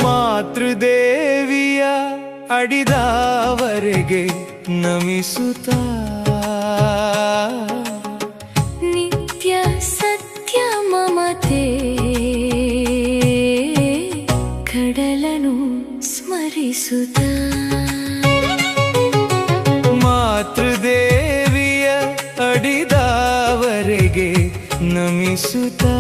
ಮಾತೃದೇವಿಯ ಅಡಿದವರೆಗೆ ನಮಿಸುತ್ತಾ ನಿತ್ಯ ಸತ್ಯ ಮಮತೆ ಕಡಲನು ಸ್ಮರಿಸುತ್ತಾ ಮಾತೃದೇವಿಯ ಅಡಿದವರೆಗೆ ನಮಿಸುತ್ತಾ